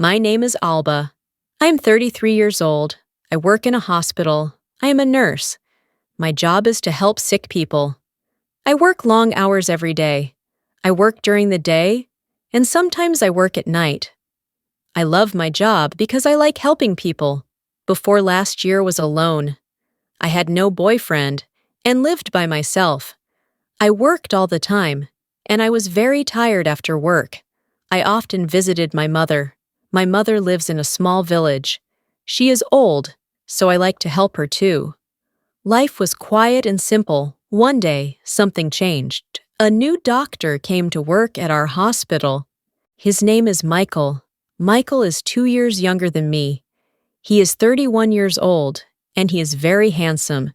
My name is Alba. I am 33 years old. I work in a hospital. I am a nurse. My job is to help sick people. I work long hours every day. I work during the day, and sometimes I work at night. I love my job because I like helping people. Before last year was alone. I had no boyfriend and lived by myself. I worked all the time, and I was very tired after work. I often visited my mother. My mother lives in a small village. She is old, so I like to help her too. Life was quiet and simple. One day, something changed. A new doctor came to work at our hospital. His name is Michael. Michael is 2 years younger than me. He is 31 years old, and he is very handsome.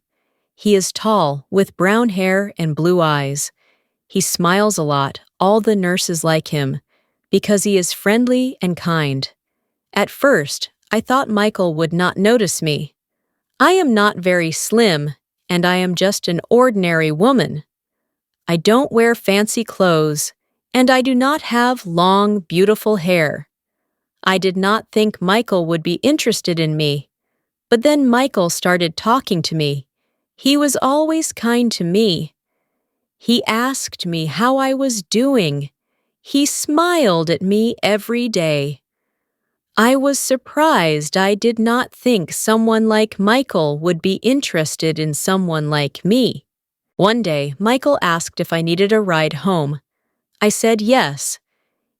He is tall, with brown hair and blue eyes. He smiles a lot. All the nurses like him, because he is friendly and kind. At first, I thought Michael would not notice me. I am not very slim, and I am just an ordinary woman. I don't wear fancy clothes, and I do not have long, beautiful hair. I did not think Michael would be interested in me. But then Michael started talking to me. He was always kind to me. He asked me how I was doing. He smiled at me every day. I was surprised. I did not think someone like Michael would be interested in someone like me. One day, Michael asked if I needed a ride home. I said yes.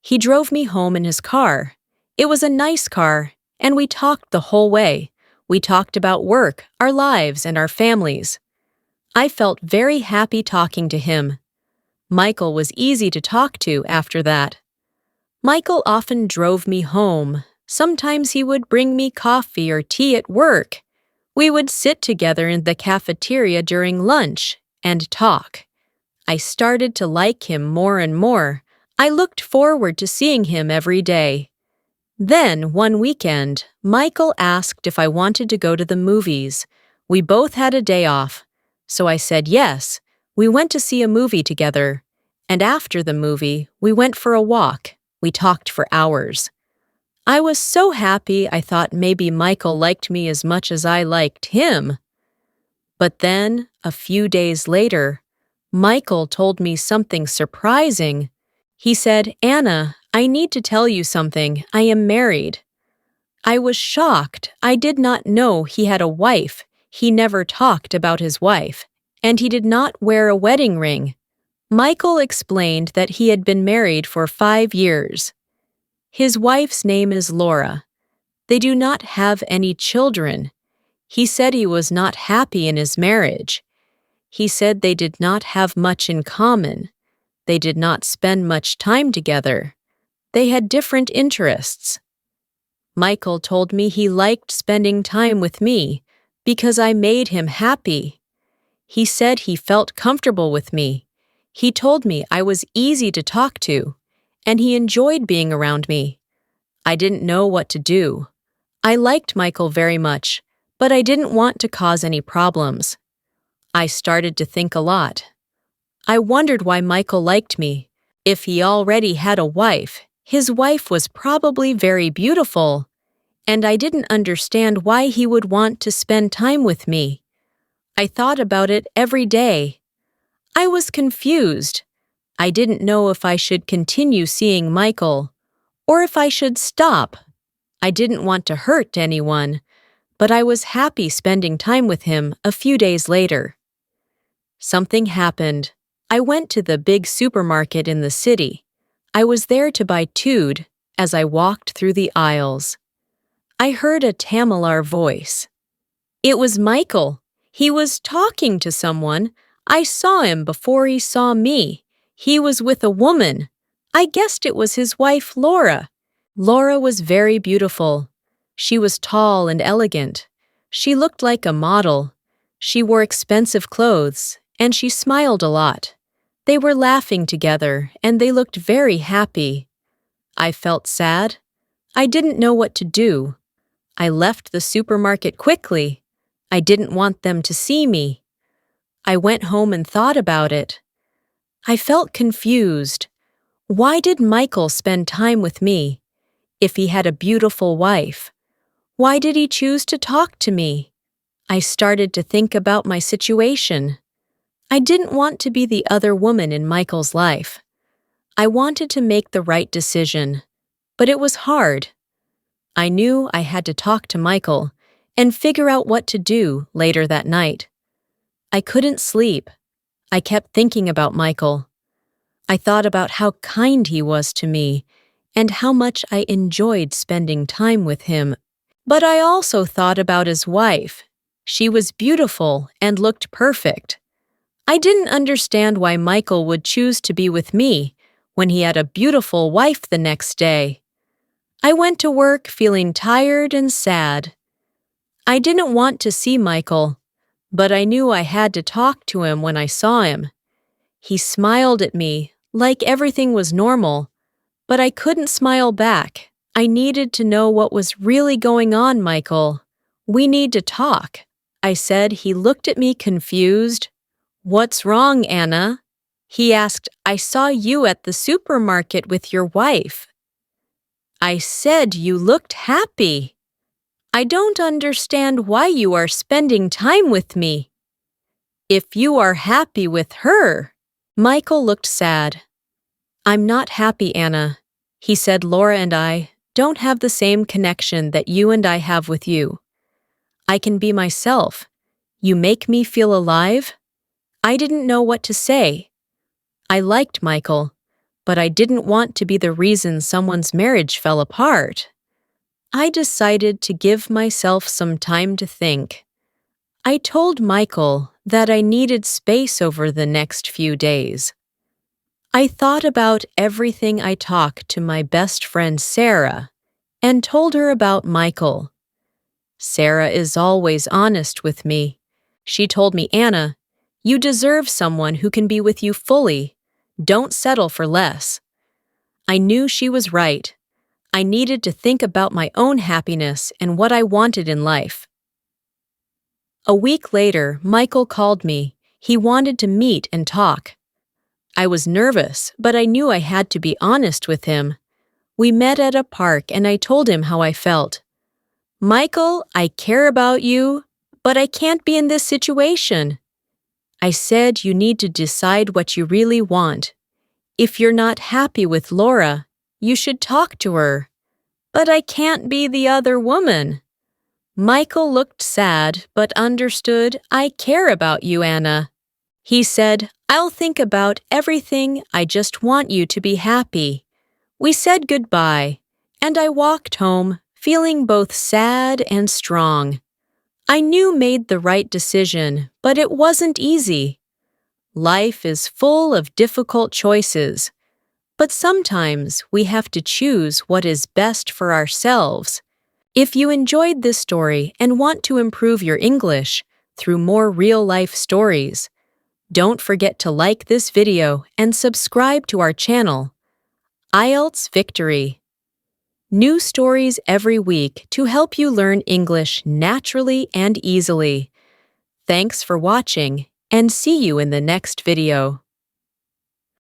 He drove me home in his car. It was a nice car, and we talked the whole way. We talked about work, our lives, and our families. I felt very happy talking to him. Michael was easy to talk to after that. Michael often drove me home. Sometimes he would bring me coffee or tea at work. We would sit together in the cafeteria during lunch and talk. I started to like him more and more. I looked forward to seeing him every day. Then, one weekend, Michael asked if I wanted to go to the movies. We both had a day off, so I said yes. We went to see a movie together, and after the movie, we went for a walk. We talked for hours. I was so happy I thought maybe Michael liked me as much as I liked him. But then, a few days later, Michael told me something surprising. He said, "Anna, I need to tell you something. I am married." I was shocked. I did not know he had a wife. He never talked about his wife, and he did not wear a wedding ring. Michael explained that he had been married for 5 years. His wife's name is Laura. They do not have any children. He said he was not happy in his marriage. He said they did not have much in common. They did not spend much time together. They had different interests. Michael told me he liked spending time with me because I made him happy. He said he felt comfortable with me. He told me I was easy to talk to, and he enjoyed being around me. I didn't know what to do. I liked Michael very much, but I didn't want to cause any problems. I started to think a lot. I wondered why Michael liked me. If he already had a wife, his wife was probably very beautiful, and I didn't understand why he would want to spend time with me. I thought about it every day. I was confused. I didn't know if I should continue seeing Michael, or if I should stop. I didn't want to hurt anyone, but I was happy spending time with him a few days later. Something happened. I went to the big supermarket in the city. I was there to buy food as I walked through the aisles. I heard a Tamilar voice. It was Michael. He was talking to someone. I saw him before he saw me. He was with a woman. I guessed it was his wife, Laura. Laura was very beautiful. She was tall and elegant. She looked like a model. She wore expensive clothes, and she smiled a lot. They were laughing together, and they looked very happy. I felt sad. I didn't know what to do. I left the supermarket quickly. I didn't want them to see me. I went home and thought about it. I felt confused. Why did Michael spend time with me? If he had a beautiful wife, why did he choose to talk to me? I started to think about my situation. I didn't want to be the other woman in Michael's life. I wanted to make the right decision, but it was hard. I knew I had to talk to Michael and figure out what to do later that night. I couldn't sleep. I kept thinking about Michael. I thought about how kind he was to me and how much I enjoyed spending time with him. But I also thought about his wife. She was beautiful and looked perfect. I didn't understand why Michael would choose to be with me when he had a beautiful wife the next day. I went to work feeling tired and sad. I didn't want to see Michael, but I knew I had to talk to him when I saw him. He smiled at me like everything was normal, but I couldn't smile back. I needed to know what was really going on, Michael. We need to talk, I said. He looked at me confused. What's wrong, Anna? He asked. I saw you at the supermarket with your wife. I said you looked happy. I don't understand why you are spending time with me. If you are happy with her. Michael looked sad. I'm not happy, Anna. He said Laura and I don't have the same connection that you and I have with you. I can be myself. You make me feel alive. I didn't know what to say. I liked Michael, but I didn't want to be the reason someone's marriage fell apart. I decided to give myself some time to think. I told Michael that I needed space over the next few days. I thought about everything. I talked to my best friend Sarah and told her about Michael. Sarah is always honest with me. She told me, Anna, you deserve someone who can be with you fully. Don't settle for less. I knew she was right. I needed to think about my own happiness and what I wanted in life. A week later, Michael called me. He wanted to meet and talk. I was nervous, but I knew I had to be honest with him. We met at a park and I told him how I felt. Michael, I care about you, but I can't be in this situation. I said you need to decide what you really want. If you're not happy with Laura, you should talk to her. But I can't be the other woman. Michael looked sad but understood. I care about you, Anna. He said, I'll think about everything. I just want you to be happy. We said goodbye, and I walked home, feeling both sad and strong. I knew I made the right decision, but it wasn't easy. Life is full of difficult choices, but sometimes we have to choose what is best for ourselves. If you enjoyed this story and want to improve your English through more real-life stories, don't forget to like this video and subscribe to our channel. IELTS Victory. New stories every week to help you learn English naturally and easily. Thanks for watching, and see you in the next video.